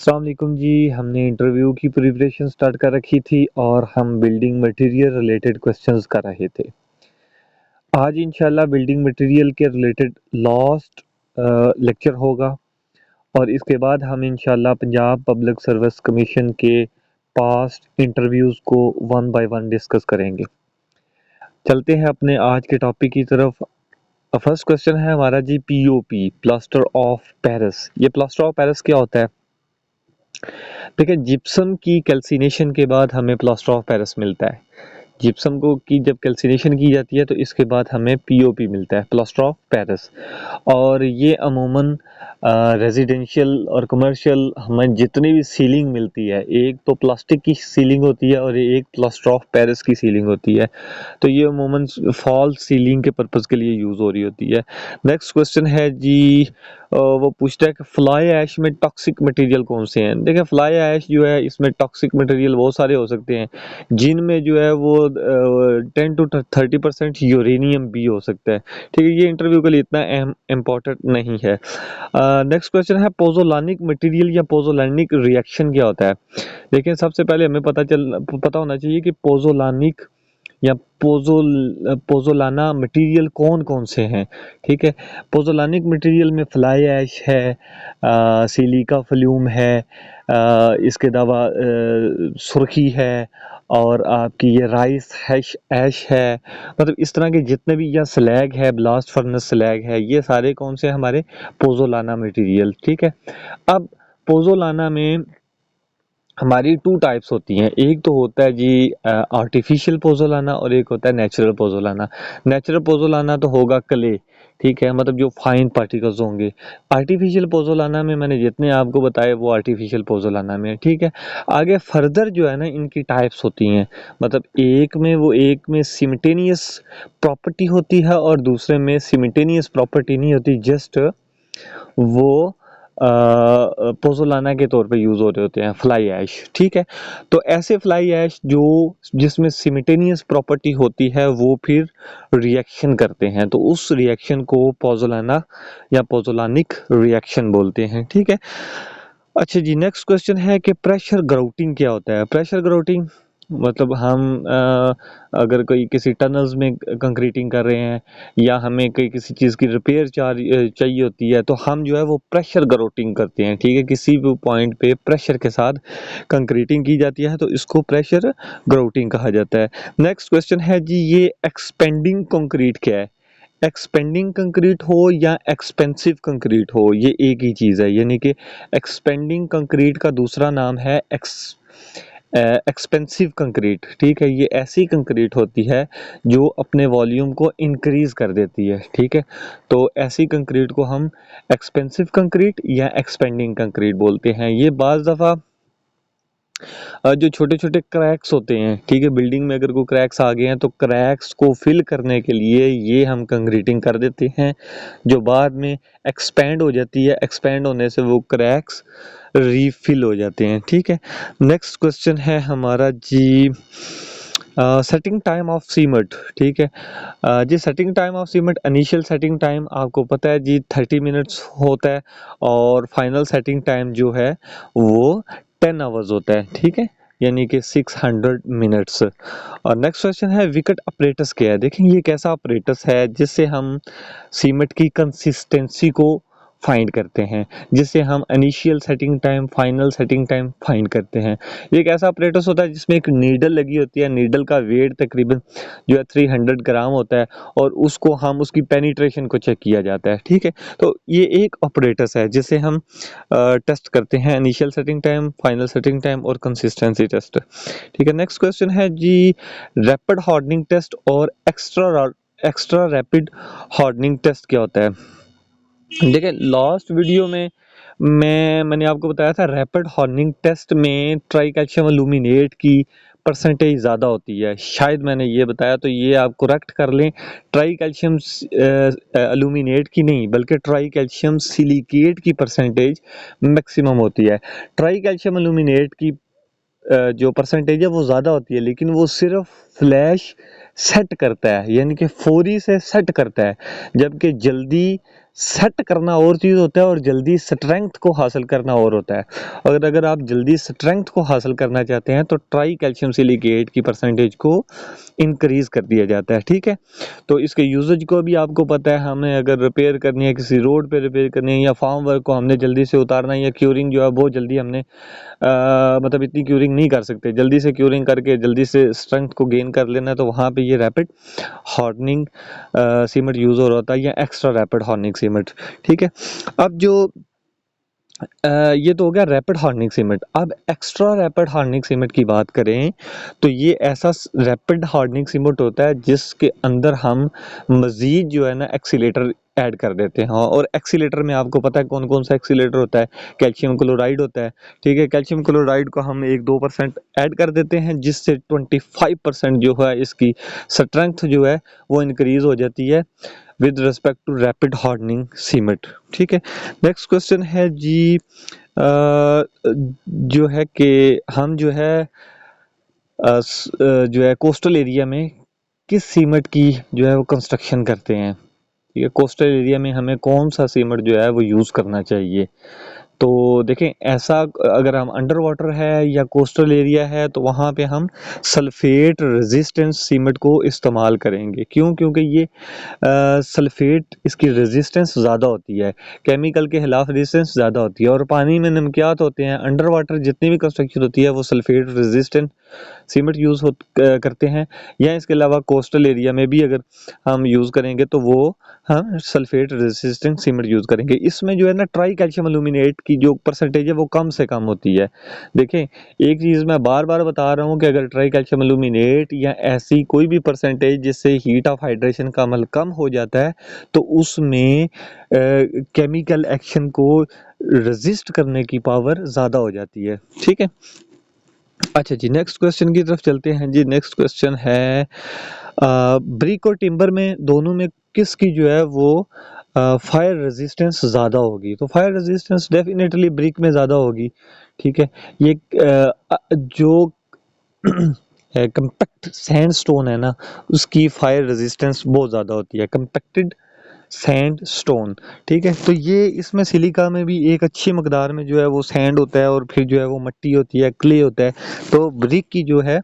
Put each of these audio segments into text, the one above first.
अस्सलाम वालेकुम जी। हमने इंटरव्यू की प्रिपरेशन स्टार्ट कर रखी थी और हम बिल्डिंग मटेरियल रिलेटेड क्वेश्चंस कर रहे थे। आज इंशाल्लाह बिल्डिंग मटेरियल के रिलेटेड लास्ट लेक्चर होगा और इसके बाद हम इंशाल्लाह पंजाब पब्लिक सर्विस कमीशन के पास्ट इंटरव्यूज़ को वन बाय वन डिस्कस करेंगे। चलते हैं अपने आज के टॉपिक की तरफ। फर्स्ट क्वेश्चन है हमारा जी, पीओपी प्लास्टर ऑफ पेरिस। ये प्लास्टर ऑफ पेरिस क्या होता है? देखिए, जिप्सम की कैल्सिनेशन के बाद हमें प्लास्टर ऑफ पेरिस मिलता है। जिप्सम को की जब कैल्सिनेशन की जाती है तो इसके बाद हमें पीओपी मिलता है, प्लास्टर ऑफ पेरिस। और ये अमूमन रेजिडेंशियल और कमर्शियल हमें जितनी भी सीलिंग मिलती है, एक तो प्लास्टिक की सीलिंग होती है और एक प्लास्टर ऑफ पेरिस की सीलिंग होती है। तो ये अमूमन फॉल सीलिंग के पर्पज़ के लिए यूज़ हो रही होती है। नेक्स्ट क्वेश्चन है जी, वो पूछता है कि फ्लाई ऐश में टॉक्सिक मटेरियल कौन से हैं। देखिए, फ्लाई ऐश जो है इसमें टॉक्सिक मटेरियल बहुत सारे हो सकते हैं, जिनमें जो है वो 10 to 30% यूरेनियम भी हो सकता है। ठीक है, ये इंटरव्यू के लिए इतना इम्पोर्टेंट नहीं है। नेक्स्ट क्वेश्चन है, पोजोलानिक मटेरियल या पोजोलानिक रिएक्शन क्या होता है। देखिए, सबसे पहले हमें पता होना चाहिए कि पोजोलानिक या पोजोलाना मटेरियल कौन कौन से हैं। ठीक है, पोजोलानिक मटेरियल में फ्लाई ऐश है, सिलिका फ्लूम है, इसके अलावा सुर्खी है और आपकी ये राइस हैश ऐश है। मतलब इस तरह के जितने भी, या स्लैग है, ब्लास्ट फर्नेस स्लैग है, ये सारे कौन से हमारे पोजोलाना मटेरियल। ठीक है, अब पोजोलाना में हमारी टू टाइप्स होती हैं। एक तो होता है जी आर्टिफिशियल पोजोलाना और एक होता है नेचुरल पोजोलाना। नेचुरल पोजोलाना तो होगा क्ले, ठीक है, मतलब जो फाइन पार्टिकल्स होंगे। आर्टिफिशियल पोजोलाना में मैंने जितने आपको बताए वो आर्टिफिशियल पोजोलाना में। ठीक है, आगे फर्दर जो है ना, इनकी टाइप्स होती हैं। मतलब एक में सिमिटेनियस प्रॉपर्टी होती है और दूसरे में सिमिटेनियस प्रॉपर्टी नहीं होती, जस्ट वो पोज़ोलाना के तौर पे यूज़ हो रहे होते हैं, फ्लाई ऐश। ठीक है, तो ऐसे फ्लाई ऐश जो जिसमें सिमिटेनियस प्रॉपर्टी होती है वो फिर रिएक्शन करते हैं, तो उस रिएक्शन को पोज़ोलाना या पोज़ोलानिक रिएक्शन बोलते हैं। ठीक है, अच्छा जी, नेक्स्ट क्वेश्चन है कि प्रेशर ग्राउटिंग क्या होता है। प्रेशर ग्राउटिंग मतलब हम अगर कोई किसी टनल्स में कंक्रीटिंग कर रहे हैं या हमें कोई किसी चीज़ की रिपेयर चाहिए होती है, तो हम जो है वो प्रेशर ग्राउटिंग करते हैं। ठीक है, किसी भी पॉइंट पे प्रेशर के साथ कंक्रीटिंग की जाती है तो इसको प्रेशर ग्राउटिंग कहा जाता है। नेक्स्ट क्वेश्चन है जी, ये एक्सपेंडिंग कंक्रीट क्या है। एक्सपेंडिंग कंक्रीट हो या एक्सपेंसिव कंक्रीट हो, ये एक ही चीज़ है। यानी कि एक्सपेंडिंग कंक्रीट का दूसरा नाम है एक्सपेंसिव कंक्रीट। ठीक है, ये ऐसी कंक्रीट होती है जो अपने वॉल्यूम को इंक्रीज कर देती है। ठीक है, तो ऐसी कंक्रीट को हम एक्सपेंसिव कंक्रीट या एक्सपेंडिंग कंक्रीट बोलते हैं। ये बाज़ दफ़ा जो छोटे छोटे क्रैक्स होते हैं, ठीक है, बिल्डिंग में अगर कोई क्रैक्स आ गए हैं तो क्रैक्स को फिल करने के लिए ये हम कंक्रीटिंग कर देते हैं, जो बाद में एक्सपेंड हो जाती है। एक्सपेंड होने से वो क्रैक्स रीफिल हो जाते हैं। ठीक है, नेक्स्ट क्वेश्चन है हमारा जी, सेटिंग टाइम ऑफ सीमेंट। ठीक है, जी, setting time of cement, initial setting time आपको पता है जी 30 मिनट्स होता है और फाइनल सेटिंग टाइम जो है वो 10 आवर्स होता है। ठीक है, यानी कि 600 मिनट्स। और नेक्स्ट क्वेश्चन है, विकेट अपरेटस क्या है। देखें, ये कैसा अपरेटस है जिससे हम सीमेंट की कंसिस्टेंसी को फाइंड करते हैं, जिससे हम initial setting time, final setting time find करते हैं। ये एक ऐसा अपरेटस होता है जिसमें एक नीडल लगी होती है। नीडल का वेट तकरीबन जो है 300 ग्राम होता है और उसको हम उसकी पेनिट्रेशन को चेक किया जाता है। ठीक है, तो ये एक अपरेटस है जिससे हम टेस्ट करते हैं initial setting time, final setting time और कंसिस्टेंसी टेस्ट। ठीक है, नेक्स्ट क्वेश्चन है जी, रैपिड हार्डनिंग टेस्ट और एक्स्ट्रा रैपिड हार्डनिंग टेस्ट क्या होता है। देखिए, लास्ट वीडियो में मैंने आपको बताया था रैपिड हार्डनिंग टेस्ट में ट्राई कैल्शियम अल्यूमिनेट की परसेंटेज ज़्यादा होती है, शायद मैंने ये बताया, तो ये आप करेक्ट कर लें। ट्राई कैल्शियम अल्यूमिनेट की नहीं बल्कि ट्राई कैल्शियम सिलिकेट की परसेंटेज मैक्सिमम होती है। ट्राई कैल्शियम अल्यूमिनेट की जो परसेंटेज है वो ज़्यादा होती है, लेकिन वो सिर्फ फ्लैश सेट करता है, यानी कि फौरी से सेट करता है, जबकि जल्दी सेट करना और चीज़ होता है और जल्दी स्ट्रेंथ को हासिल करना और होता है। अगर आप जल्दी स्ट्रेंथ को हासिल करना चाहते हैं तो ट्राई कैल्शियम सिलिकेट की परसेंटेज को इंक्रीज़ कर दिया जाता है, ठीक है। तो इसके यूजेज को भी आपको पता है, हमें अगर रिपेयर करनी है, किसी रोड पे रिपेयर करनी है या फार्म वर्क को हमने जल्दी से उतारना है या क्यूरिंग जो है बहुत जल्दी हमने मतलब इतनी क्यूरिंग नहीं कर सकते, जल्दी से क्यूरिंग करके जल्दी से स्ट्रेंथ को गेन कर लेना है, तो वहाँ पे ये रैपिड हार्डनिंग सीमेंट यूज़ हो रहा होता है या एक्स्ट्रा रैपिड हार्डनिंग सीमेंट, ठीक है। अब जो ये तो हो गया रैपिड हार्डनिंग सीमेंट। अब एक्स्ट्रा रैपिड हार्डनिंग सीमेंट की बात करें तो ये ऐसा रैपिड हार्डनिंग सीमेंट होता है जिसके अंदर हम मज़ीद जो है ना एक्सीलेटर ऐड कर देते हैं। और एक्सीलेटर में आपको पता है कौन कौन सा एक्सीलेटर होता है, कैल्शियम क्लोराइड होता है, ठीक है। कैल्शियम क्लोराइड को हम 1-2% ऐड कर देते हैं जिससे 25% जो है इसकी स्ट्रेंथ जो है वो इंक्रीज हो जाती है with respect to rapid hardening cement, ठीक है। नेक्स्ट क्वेश्चन है जी जो है कि हम जो है जो है कोस्टल एरिया में किस सीमेंट की जो है वो कंस्ट्रक्शन करते हैं, ठीक है। कोस्टल एरिया में हमें कौन सा सीमेंट जो है वो यूज़ करना चाहिए। तो देखें, ऐसा अगर हम अंडर वाटर है या कोस्टल एरिया है तो वहाँ पे हम सल्फेट रेजिस्टेंस सीमेंट को इस्तेमाल करेंगे। क्यों? क्योंकि ये सल्फेट इसकी रेजिस्टेंस ज़्यादा होती है, केमिकल के खिलाफ रेजिस्टेंस ज़्यादा होती है। और पानी में नमकियात होते हैं, अंडर वाटर जितनी भी कंस्ट्रक्शन होती है वो सल्फेट रेजिस्टेंट सीमेंट यूज़ करते हैं। या इसके अलावा कोस्टल एरिया में भी अगर हम यूज़ करेंगे तो वो हम सल्फेट रेजिस्टेंट सीमेंट यूज़ करेंगे। इसमें जो है ना ट्राई कैल्शियम एल्यूमिनेट की जो परसेंटेज है वो कम से कम होती है। देखें, एक चीज़ मैं बार बार बता रहा हूँ कि अगर ट्राई कैल्शियम एल्यूमिनेट या ऐसी कोई भी परसेंटेज जिससे हीट ऑफ हाइड्रेशन का अमल कम हो जाता है तो उसमें केमिकल एक्शन को रेजिस्ट करने की पावर ज़्यादा हो जाती है, ठीक है। अच्छा जी, नेक्स्ट क्वेश्चन की तरफ चलते हैं जी। नेक्स्ट क्वेश्चन है ब्रिक और टिम्बर में दोनों में किसकी जो है वो फायर रेजिस्टेंस ज़्यादा होगी। तो फायर रेजिस्टेंस डेफिनेटली ब्रिक में ज़्यादा होगी, ठीक है। ये जो कंपैक्ट सैंडस्टोन है ना उसकी फायर रेजिस्टेंस बहुत ज़्यादा होती है, कंपैक्टेड सैंड स्टोन, ठीक है। तो ये इसमें सिलिका में भी एक अच्छी मकदार में जो है वो सैंड होता है और फिर जो है वो मिट्टी होती है, क्ले होता है। तो ब्रिक की जो है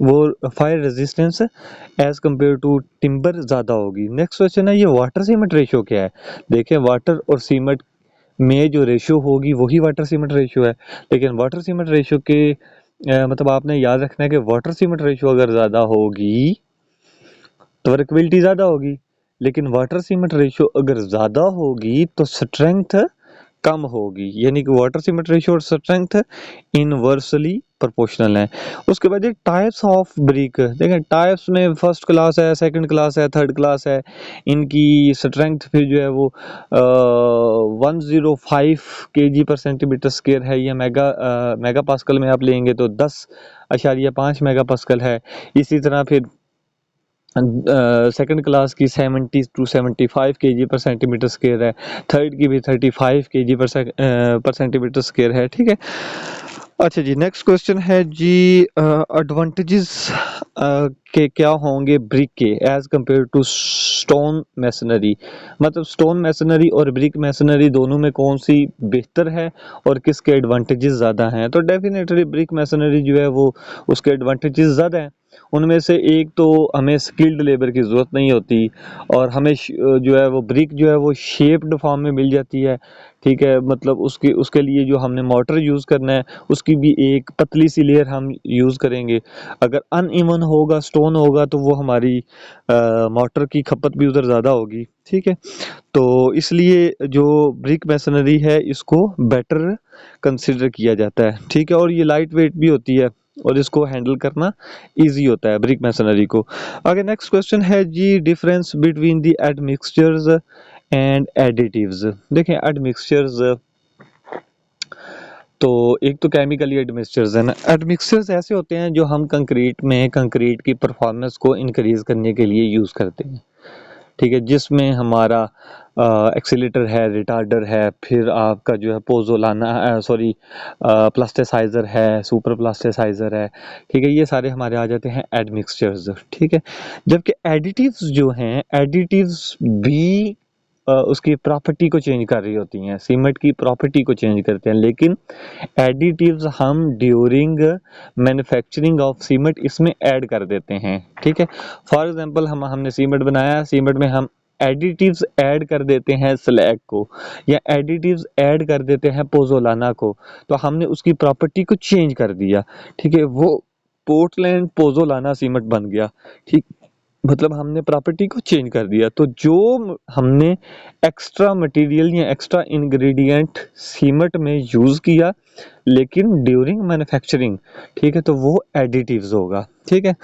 वो fire resistance as compared to timber ज़्यादा होगी। नेक्स्ट क्वेश्चन है, ये वाटर सीमेंट रेशियो क्या है। देखिए, वाटर और सीमेंट में जो रेशियो होगी वही वाटर सीमेंट रेशियो है। लेकिन वाटर सीमेंट रेशियो के मतलब आपने याद रखना है कि वाटर सीमेंट रेशियो अगर ज़्यादा होगी तो वर्कबिलिटी ज़्यादा होगी, लेकिन वाटर सीमेंट रेशियो अगर ज़्यादा होगी तो स्ट्रेंथ कम होगी। यानी कि वाटर सीमेंट रेशियो और स्ट्रेंथ इनवर्सली प्रोपोर्शनल है। उसके बाद ये टाइप्स ऑफ ब्रिक देखें, टाइप्स में फर्स्ट क्लास है, सेकंड क्लास है, थर्ड क्लास है। इनकी स्ट्रेंथ फिर जो है वो 105 kg पर सेंटीमीटर स्क्वायर है। या मेगा पास्कल में आप लेंगे तो 10.5 मेगा पास्कल है। इसी तरह फिर सेकंड क्लास की 70 to 75 kg पर सेंटीमीटर स्क्वायर है। थर्ड की भी 35 kg पर सेंटीमीटर स्क्वायर है, ठीक है। अच्छा जी, नेक्स्ट क्वेश्चन है जी एडवांटेजेस के क्या होंगे ब्रिक के as compare to stone masonry. मतलब स्टोन मैसनरी और ब्रिक मैसनरी दोनों में कौन सी बेहतर है और किसके एडवांटेजेस ज़्यादा हैं। तो डेफिनेटली ब्रिक मैसनरी जो है वो उसके एडवांटेजेस ज़्यादा हैं। उनमें से एक तो हमें स्किल्ड लेबर की ज़रूरत नहीं होती और हमें जो है वो ब्रिक जो है वो शेप्ड फॉर्म में मिल जाती है, ठीक है। मतलब उसके लिए जो हमने मोटर यूज़ करना है उसकी भी एक पतली सी लेयर हम यूज़ करेंगे। अगर अनइवन होगा, स्टोन होगा, तो वो हमारी मोटर की खपत भी उधर ज़्यादा होगी, ठीक है। तो इसलिए जो ब्रिक मैसनरी है इसको बेटर कंसिडर किया जाता है, ठीक है। और ये लाइट वेट भी होती है और इसको हैंडल करना इजी होता है ब्रिक मैसनरी को। आगे नेक्स्ट क्वेश्चन है जी, difference between the admixtures and additives. देखें, एडमिक्सचर्स तो एक तो केमिकली एडमिक्सचर्स है ना। एडमिक्सचर्स ऐसे होते हैं जो हम कंक्रीट में कंक्रीट की परफॉर्मेंस को इंक्रीज करने के लिए यूज़ करते हैं, ठीक है। जिसमें हमारा एक्सीलेटर है, रिटार्डर है, फिर आपका जो है पोजोलाना सॉरी प्लास्टिसाइज़र है, सुपर प्लास्टिसाइज़र है, ठीक है। ये सारे हमारे आ जाते हैं एडमिक्सचर्स, ठीक है। जबकि एडिटिव्स जो हैं, एडिटिव्स भी उसकी प्रॉपर्टी को चेंज कर रही होती हैं, सीमेंट की प्रॉपर्टी को चेंज करते हैं, लेकिन एडिटिव्स हम ड्यूरिंग मैन्युफैक्चरिंग ऑफ सीमेंट इसमें ऐड कर देते हैं, ठीक है। फॉर एग्जांपल हमने सीमेंट बनाया, सीमेंट में हम एडिटिव्स ऐड कर देते हैं स्लैग को, या एडिटिव्स ऐड कर देते हैं पोजोलाना को, तो हमने उसकी प्रॉपर्टी को चेंज कर दिया, ठीक है। वो पोर्टलैंड पोजोलाना सीमेंट बन गया, ठीक, मतलब हमने प्रॉपर्टी को चेंज कर दिया। तो जो हमने एक्स्ट्रा मटेरियल या एक्स्ट्रा इंग्रेडिएंट सीमेंट में यूज किया लेकिन ड्यूरिंग मैन्युफैक्चरिंग, ठीक है, तो वो एडिटिव्स होगा, ठीक है।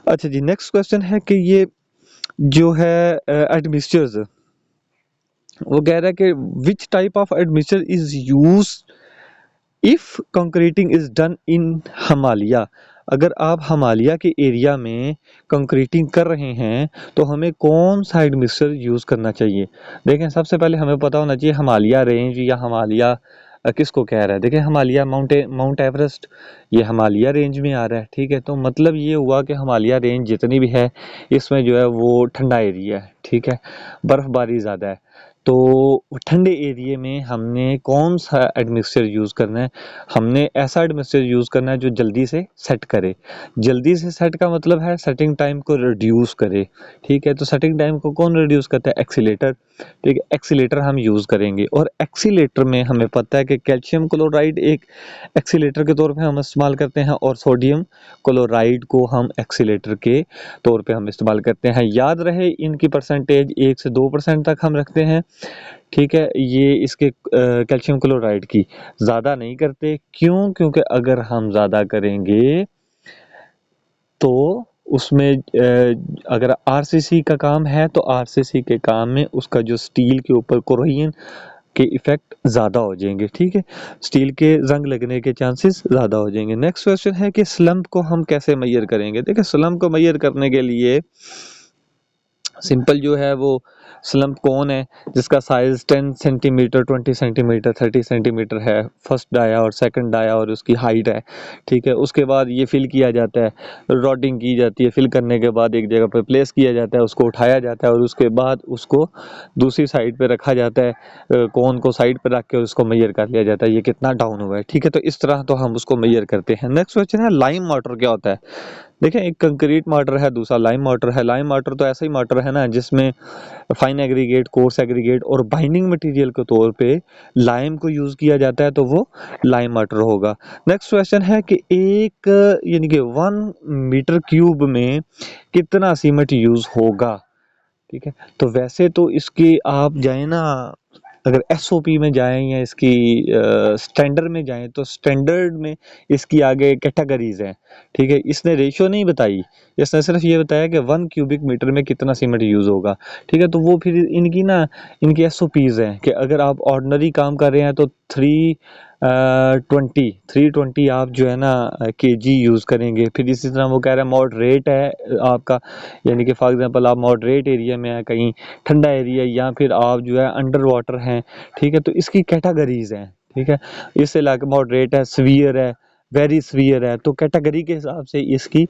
अच्छा जी, नेक्स्ट क्वेश्चन है कि ये जो है एडमिक्सचर्स, वो कह रहा है कि which type of admixture is use if concreting is done in Himalaya. अगर आप हिमालय के एरिया में कंक्रीटिंग कर रहे हैं तो हमें कौन सा एडमिक्सचर यूज करना चाहिए। देखें, सबसे पहले हमें पता होना चाहिए हिमालय रेंज या हिमालय किसको कह रहा है। देखिए, हिमालय माउंट एवरेस्ट ये हिमालय रेंज में आ रहा है, ठीक है। तो मतलब ये हुआ कि हिमालय रेंज जितनी भी है इसमें जो है वो ठंडा एरिया है, ठीक है, बर्फबारी ज़्यादा है। तो ठंडे एरिया में हमने कौन सा एडमिक्सचर यूज़ करना है, हमने ऐसा एडमिक्सचर यूज़ करना है जो जल्दी से सेट करे। जल्दी से सेट का मतलब है सेटिंग टाइम को रिड्यूस करे, ठीक है। तो सेटिंग टाइम को कौन रिड्यूस करता है, एक्सीलेटर, ठीक है। एक्सीलेटर हम यूज़ करेंगे, और एक्सीलेटर में हमें पता है कि कैल्शियम क्लोराइड एक एक्सीलेटर के तौर पे हम इस्तेमाल करते हैं, और सोडियम क्लोराइड को हम एक्सीलेटर के तौर पे हम इस्तेमाल करते हैं। याद रहे इनकी परसेंटेज 1 से 2% तक हम रखते हैं, ठीक है। ये इसके कैल्शियम क्लोराइड की ज़्यादा नहीं करते, क्यों, क्योंकि अगर हम ज़्यादा करेंगे तो उसमें अगर आरसीसी का काम है तो आरसीसी के काम में उसका जो स्टील के ऊपर कोरोजन के इफेक्ट ज़्यादा हो जाएंगे, ठीक है, स्टील के जंग लगने के चांसेस ज़्यादा हो जाएंगे। नेक्स्ट क्वेश्चन है कि स्लम्प को हम कैसे मेजर करेंगे। देखिए, स्लम्प को मेजर करने के लिए सिंपल जो है वो स्लम्प कौन है जिसका साइज 10 सेंटीमीटर, 20 सेंटीमीटर, 30 सेंटीमीटर है, फर्स्ट डाया और सेकंड डाया और उसकी हाइट है, ठीक है। उसके बाद ये फिल किया जाता है, रॉडिंग की जाती है, फिल करने के बाद एक जगह पर प्लेस किया जाता है, उसको उठाया जाता है और उसके बाद उसको दूसरी साइड पे रखा जाता है, कोन को साइड पे रख के उसको मेजर कर लिया जाता है ये कितना डाउन हुआ है, ठीक है। तो इस तरह तो हम उसको मेजर करते हैं। नेक्स्ट क्वेश्चन है लाइम वाटर क्या होता है। देखें, एक कंक्रीट मार्टर है, दूसरा लाइम मार्टर है। लाइम मार्टर तो ऐसा ही मार्टर है ना जिसमें फाइन एग्रीगेट, कोर्स एग्रीगेट और बाइंडिंग मटेरियल के तौर पे लाइम को यूज किया जाता है, तो वो लाइम मार्टर होगा। नेक्स्ट क्वेश्चन है कि एक यानी कि 1 मीटर क्यूब में कितना सीमेंट यूज होगा, ठीक है। तो वैसे तो इसकी आप जाए ना, अगर एसओपी में जाएं या इसकी स्टैंडर्ड में जाएं तो स्टैंडर्ड में इसकी आगे कैटेगरीज हैं, ठीक है। इसने रेशियो नहीं बताई, इसने सिर्फ ये बताया कि 1 क्यूबिक मीटर में कितना सीमेंट यूज होगा, ठीक है। तो वो फिर इनकी एसओपीज हैं कि अगर आप ऑर्डिनरी काम कर रहे हैं तो 320 आप जो है ना केजी यूज़ करेंगे। फिर इसी तरह वो कह रहा है मॉडरेट है आपका, यानी कि फॉर एग्जांपल आप मॉडरेट एरिया में है, कहीं ठंडा एरिया, या फिर आप जो है अंडर वाटर हैं, ठीक है। तो इसकी कैटेगरीज हैं, ठीक है। इससे लाके मॉडरेट है, सीवियर है, वेरी सीवियर है, तो कैटेगरी के हिसाब से इसकी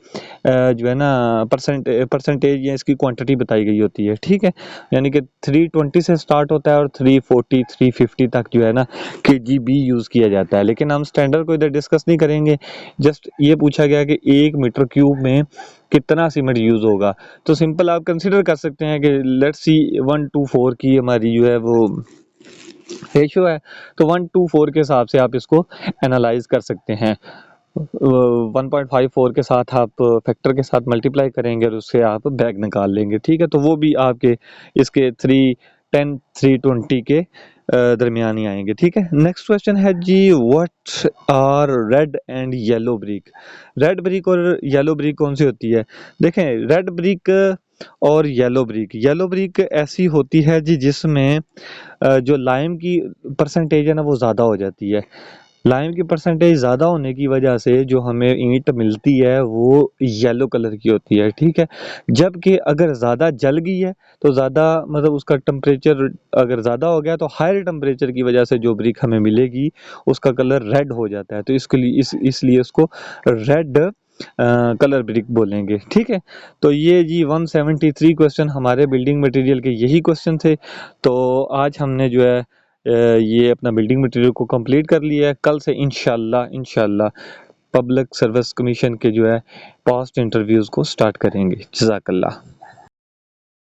जो है ना परसेंटेज या इसकी क्वांटिटी बताई गई होती है, ठीक है। यानी कि 320 से स्टार्ट होता है और 340 350 तक जो है ना केजीबी यूज़ किया जाता है। लेकिन हम स्टैंडर्ड को इधर डिस्कस नहीं करेंगे, जस्ट ये पूछा गया कि 1 मीटर क्यूब में कितना सीमेंट यूज़ होगा। तो सिंपल आप कंसिडर कर सकते हैं कि लेट्स सी 1:4 की हमारी जो है वो रेशियो है, तो 1:4 के हिसाब से आप इसको एनालाइज कर सकते हैं। 1.54 के साथ आप फैक्टर के साथ मल्टीप्लाई करेंगे और उससे आप बैग निकाल लेंगे, ठीक है। तो वो भी आपके इसके 310 320 के दरमियान ही आएंगे, ठीक है। नेक्स्ट क्वेश्चन है जी, what are red and yellow brick. Red brick और येलो ब्रिक कौन सी होती है। देखें, रेड ब्रिक और येलो ब्रिक ऐसी होती है जी जिसमें जो लाइम की परसेंटेज है ना वो ज़्यादा हो जाती है। लाइम की परसेंटेज ज़्यादा होने की वजह से जो हमें ईंट मिलती है वो येलो कलर की होती है, ठीक है। जबकि अगर ज़्यादा जल गई है तो ज़्यादा मतलब उसका टेम्परेचर अगर ज़्यादा हो गया तो हायर टेम्परेचर की वजह से जो ब्रिक हमें मिलेगी उसका कलर रेड हो जाता है। तो इसके लिए इसलिए उसको रेड कलर ब्रिक बोलेंगे। ठीक है, तो ये जी 173 क्वेश्चन हमारे बिल्डिंग मटेरियल के यही क्वेश्चन थे। तो आज हमने जो है ये अपना बिल्डिंग मटेरियल को कंप्लीट कर लिया है। कल से इंशाल्लाह पब्लिक सर्विस कमीशन के जो है पास्ट इंटरव्यूज़ को स्टार्ट करेंगे। जज़ाकल्लाह।